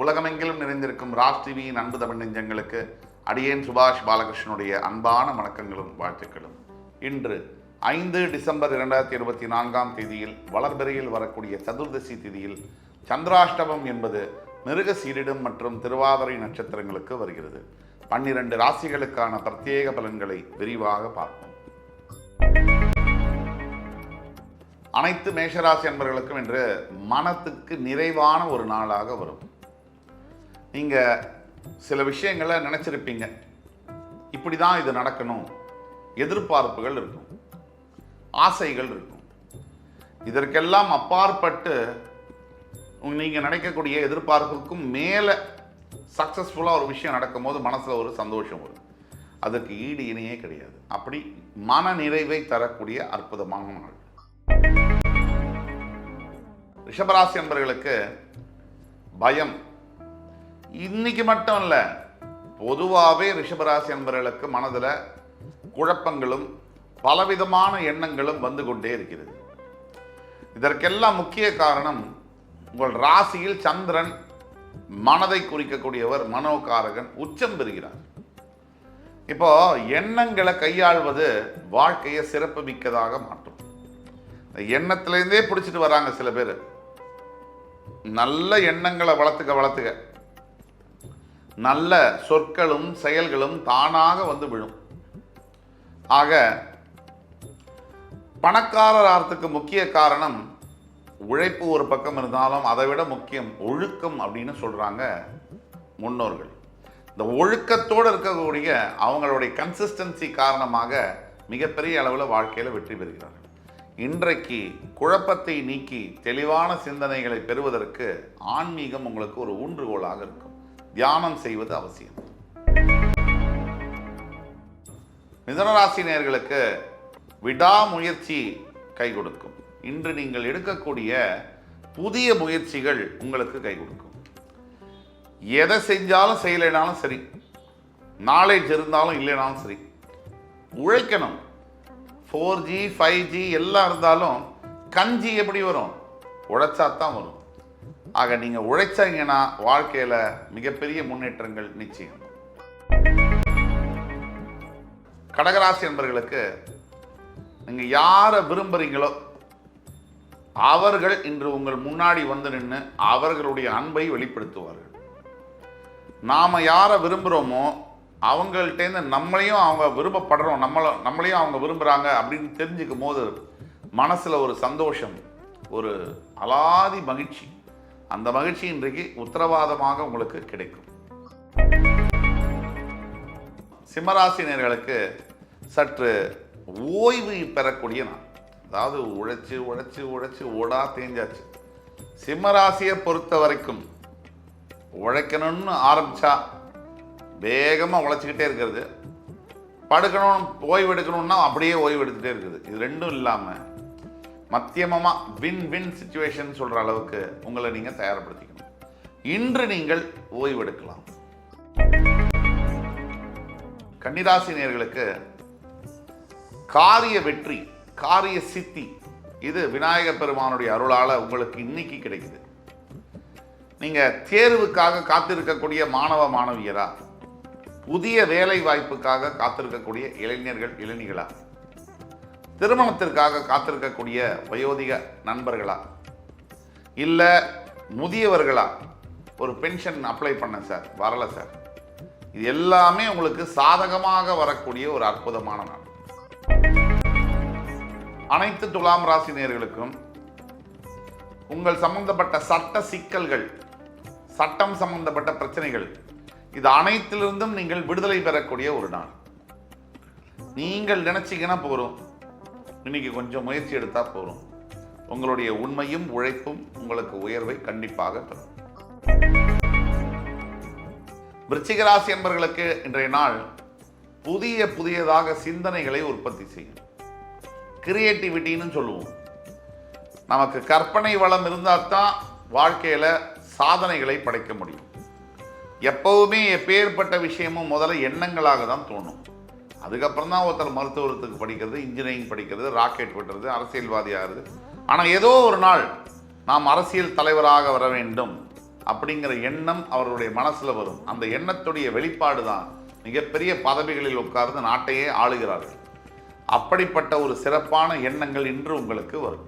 உலகமெங்கிலும் நிறைந்திருக்கும் ராஜ் டிவியின் அன்பு தமிழ் நெஞ்சங்களுக்கு அடியேன் சுபாஷ் பாலகிருஷ்ணனுடைய அன்பான வணக்கங்களும் வாழ்த்துக்களும். இன்று 5 டிசம்பர் 2024 வளர்பிறையில் வரக்கூடிய சதுர்தசி திதியில் சந்திராஷ்டமம் என்பது மிருகசீரிடம் மற்றும் திருவாதிரை நட்சத்திரங்களுக்கு வருகிறது. 12 ராசிகளுக்கான பிரத்யேக பலன்களை விரிவாக பார்ப்போம். அனைத்து மேஷராசி அன்பர்களுக்கும் இன்று மனத்துக்கு நிறைவான ஒரு நாளாக வரும். நீங்கள் சில விஷயங்களை நினச்சிருப்பீங்க, இப்படி தான் இது நடக்கணும், எதிர்பார்ப்புகள் இருக்கும், ஆசைகள் இருக்கும். இதற்கெல்லாம் அப்பாற்பட்டு நீங்கள் நினைக்கக்கூடிய எதிர்பார்ப்புக்கும் மேலே சக்ஸஸ்ஃபுல்லாக ஒரு விஷயம் நடக்கும்போது மனசில் ஒரு சந்தோஷம் வரும். அதற்கு ஈடு இணையே கிடையாது. அப்படி மன நிறைவை தரக்கூடிய அற்புதமான நாள். ரிஷபராசி என்பவர்களுக்கு பயம் இன்னைக்கு மட்டும் இல்லை, பொதுவாகவே ரிஷபராசி என்பவர்களுக்கு மனதில் குழப்பங்களும் பலவிதமான எண்ணங்களும் வந்து கொண்டே இருக்கிறது. இதற்கெல்லாம் முக்கிய காரணம், உங்கள் ராசியில் சந்திரன் மனதை குறிக்கக்கூடியவர், மனோகாரகன் உச்சம் பெறுகிறார். இப்போ எண்ணங்களை கையாள்வது வாழ்க்கையை சிறப்பு மிக்கதாக மாற்றும். எண்ணத்திலேருந்தே பிடிச்சிட்டு வராங்க சில பேர். நல்ல எண்ணங்களை வளர்த்துக்க நல்ல சொற்களும் செயல்களும் தானாக வந்து விழும். ஆக பணக்காரர் ஆகிறதுக்கு முக்கிய காரணம் உழைப்பு ஒரு பக்கம் இருந்தாலும் அதை விட முக்கியம் ஒழுக்கம் அப்படின்னு சொல்றாங்க முன்னோர்கள். இந்த ஒழுக்கத்தோடு இருக்கக்கூடிய அவங்களுடைய கன்சிஸ்டன்சி காரணமாக மிகப்பெரிய அளவில் வாழ்க்கையில் வெற்றி பெறுகிறார்கள். இன்றைக்கு குழப்பத்தை நீக்கி தெளிவான சிந்தனைகளை பெறுவதற்கு ஆன்மீகம் உங்களுக்கு ஒரு ஊன்றுகோலாக இருக்கும். தியானம் செய்வது அவசியம். மிதுனராசி நேயர்களுக்கு விடாமுயற்சி கை கொடுக்கும். இன்று நீங்கள் எடுக்கக்கூடிய புதிய முயற்சிகள் உங்களுக்கு கை கொடுக்கும். எதை செஞ்சாலும் செய்யலைனாலும் சரி, நாலேஜ் இருந்தாலும் இல்லைனாலும் சரி, உழைக்கணும். 4G 5G எல்லாம் இருந்தாலும் கஞ்சி எப்படி வரும்? உழைச்சாத்தான் வரும். ஆக நீங்கள் உழைச்சீங்கன்னா வாழ்க்கையில் மிகப்பெரிய முன்னேற்றங்கள் நிச்சயம். கடகராசி என்பவர்களுக்கு நீங்கள் யாரை விரும்புகிறீங்களோ அவர்கள் இன்று உங்கள் முன்னாடி வந்து நின்று அவர்களுடைய அன்பை வெளிப்படுத்துவார்கள். நாம் யாரை விரும்புகிறோமோ அவங்கள்ட்டேருந்து நம்மளையும் அவங்க விரும்பப்படுறோம், நம்மளையும் அவங்க விரும்புகிறாங்க அப்படின்னு தெரிஞ்சுக்கும் போது மனசில் ஒரு சந்தோஷம், ஒரு அலாதி மகிழ்ச்சி. அந்த மகிழ்ச்சி இன்றைக்கு உத்தரவாதமாக உங்களுக்கு கிடைக்கும். சிம்மராசினியர்களுக்கு சற்று ஓய்வு பெறக்கூடிய நாள். அதாவது உழைச்சு உழைச்சு உழைச்சு ஓடா தேஞ்சாச்சு. சிம்மராசியை பொறுத்த வரைக்கும் உழைக்கணும்னு ஆரம்பிச்சா வேகமாக உழைச்சிக்கிட்டே இருக்கிறது, படுக்கணும் ஓய்வு எடுக்கணும்னா அப்படியே ஓய்வு எடுத்துகிட்டே இருக்குது. இது ரெண்டும் இல்லாமல் மத்தியமமாக வின் வின் சிச்சுவேஷன் சொல்கிற அளவுக்கு உங்களை நீங்கள் தயார்படுத்திக்கணும். இன்று நீங்கள் ஓய்வு எடுக்கலாம். கன்னிராசி நேயர்களுக்கு காரிய வெற்றி, காரிய சித்தி, இது விநாயகர் பெருமானுடைய அருளால் உங்களுக்கு இன்னைக்கு கிடைக்குது. நீங்கள் தேர்வுக்காக காத்திருக்கக்கூடிய மாணவ மாணவியரா, புதிய வேலை வாய்ப்புக்காக காத்திருக்கக்கூடிய இளைஞர்கள் இளைஞர்களா, திருமணத்திற்காக காத்திருக்கக்கூடிய வயோதிக நண்பர்களா, இல்லை முதியவர்களா, ஒரு பென்ஷன் அப்ளை பண்ண சார் வரலை சார், இது எல்லாமே உங்களுக்கு சாதகமாக வரக்கூடிய ஒரு அற்புதமான நாள். அனைத்து துலாம் ராசி நேயர்களுக்கும் உங்கள் சம்பந்தப்பட்ட சட்ட சிக்கல்கள், சட்டம் சம்பந்தப்பட்ட பிரச்சனைகள், இது அனைத்திலிருந்தும் நீங்கள் விடுதலை பெறக்கூடிய ஒரு நாள். நீங்கள் நினைச்சீங்கன்னா போறோம், இன்னைக்கு கொஞ்சம் முயற்சி எடுத்தா போறோம், உங்களுடைய உண்மையும் உழைப்பும் உங்களுக்கு உயர்வை கண்டிப்பாக தரும். விருச்சிக ராசி என்பவர்களுக்கு இன்றைய நாள் புதியதாக சிந்தனைகளை உற்பத்தி செய்யும். கிரியேட்டிவிட்டின்னு சொல்லுவோம். நமக்கு கற்பனை வளம் இருந்தால் தான் வாழ்க்கையில் சாதனைகளை படைக்க முடியும். எப்பவுமே எப்பேற்பட்ட விஷயமும் முதல்ல எண்ணங்களாக தான் தோணும். அதுக்கப்புறம் தான் ஒருத்தர் மருத்துவத்துக்கு படிக்கிறது, இன்ஜினியரிங் படிக்கிறது, ராக்கெட் விட்டுறது, அரசியல்வாதி ஆகுது. ஆனால் ஏதோ ஒரு நாள் நாம் அரசியல் தலைவராக வர வேண்டும் அப்படிங்கிற எண்ணம் அவருடைய மனசுல வரும். அந்த எண்ணத்துடைய வெளிப்பாடு தான் மிகப்பெரிய பதவிகளில் உட்கார்ந்து நாட்டையே ஆளுகிறார்கள். அப்படிப்பட்ட ஒரு சிறப்பான எண்ணங்கள் இன்று உங்களுக்கு வரும்.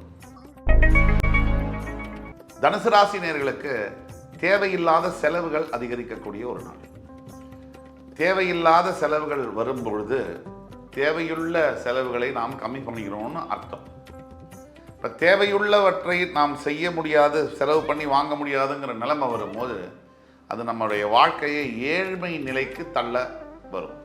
தனுசு ராசி நேயர்களுக்கு தேவையில்லாத செலவுகள் அதிகரிக்கக்கூடிய ஒரு நாள். தேவையில்லாத செலவுகள் வரும் பொழுது தேவையுள்ள செலவுகளை நாம் கம்மி பண்ணிக்கிறோம்னு அர்த்தம். இப்போ தேவையுள்ளவற்றை நாம் செய்ய முடியாது, செலவு பண்ணி வாங்க முடியாதுங்கிற நிலைமை வரும்போது அது நம்மளுடைய வாழ்க்கையை ஏழ்மை நிலைக்கு தள்ள வரும்.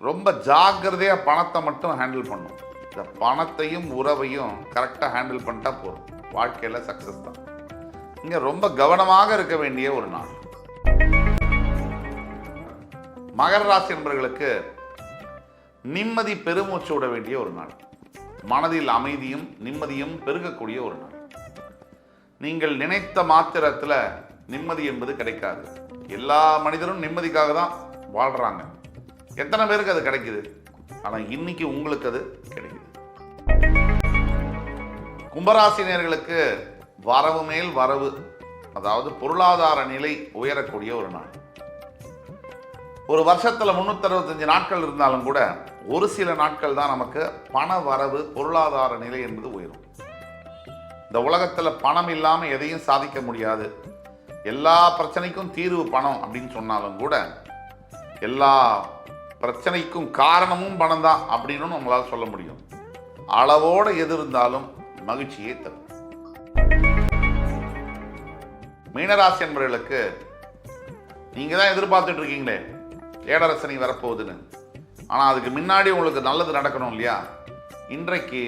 ரொம்ப ஜாக்கிரதையாக பணத்தை மட்டும் ஹேண்டில் பண்ணும். இந்த பணத்தையும் உறவையும் கரெக்டாக ஹேண்டில் பண்ணிட்டா போதும், வாழ்க்கையில் சக்ஸஸ் தான். இங்கே ரொம்ப கவனமாக இருக்க வேண்டிய ஒரு நாள். மகர ராசி என்பவர்களுக்கு நிம்மதி பெருமூச்சு விட வேண்டிய ஒரு நாள். மனதில் அமைதியும் நிம்மதியும் பெருகக்கூடிய ஒரு நாள். நீங்கள் நினைத்த மாத்திரத்தில் நிம்மதி என்பது கிடைக்காது. எல்லா மனிதரும் நிம்மதிக்காக தான் வாழ்றாங்க. எத்தனை பேருக்கு அது கிடைக்குது? ஆனால் இன்னைக்கு உங்களுக்கு அது கிடைக்குது. கும்பராசினியர்களுக்கு வரவு மேல் வரவு, அதாவது பொருளாதார நிலை உயரக்கூடிய ஒரு நாள். ஒரு வருஷத்துல 365 நாட்கள் இருந்தாலும் கூட ஒரு சில நாட்கள் தான் நமக்கு பண வரவு, பொருளாதார நிலை என்பது உயரும். இந்த உலகத்துல பணம் இல்லாம எதையும் சாதிக்க முடியாது. எல்லா பிரச்சனைக்கும் தீர்வு பணம் அப்படின்னு சொன்னாலும் கூட எல்லா பிரச்சனைக்கும் காரணமும் பணம் தான் அப்படின்னு நம்மளால சொல்ல முடியும். அளவோடு எது இருந்தாலும் மகிழ்ச்சியை தரும். மீனராசி என்பவர்களுக்கு நீங்க தான் எதிர்பார்த்துட்டு இருக்கீங்களே ஏழரசனி வரப்போகுதுன்னு, ஆனால் அதுக்கு முன்னாடி உங்களுக்கு நல்லது நடக்கணும் இல்லையா? இன்றைக்கு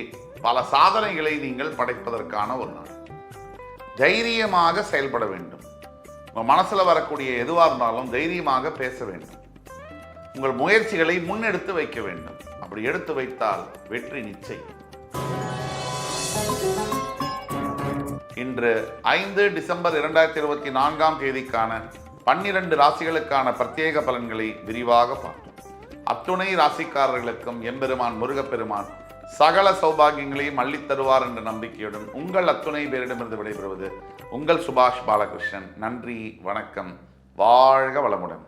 பல சாதனைகளை நீங்கள் படைப்பதற்கான ஒரு நாள். தைரியமாக செயல்பட வேண்டும். உங்கள் மனசில் வரக்கூடிய எதுவாக இருந்தாலும் தைரியமாக பேச வேண்டும். உங்கள் முயற்சிகளை முன்னெடுத்து வைக்க வேண்டும். அப்படி எடுத்து வைத்தால் வெற்றி நிச்சயம். இன்று 5 டிசம்பர் 2024 தேதிக்கான 12 ராசிகளுக்கான பிரத்யேக பலன்களை விரிவாக பார்த்தோம். அத்துணை ராசிக்காரர்களுக்கும் எம்பெருமான் முருகப்பெருமான் சகல சௌபாகியங்களையும் அள்ளித் தருவார் என்ற நம்பிக்கையுடன் உங்கள் அத்துணை பேரிடமிருந்து விடைபெறுவது உங்கள் சுபாஷ் பாலகிருஷ்ணன். நன்றி, வணக்கம், வாழ்க வளமுடன்.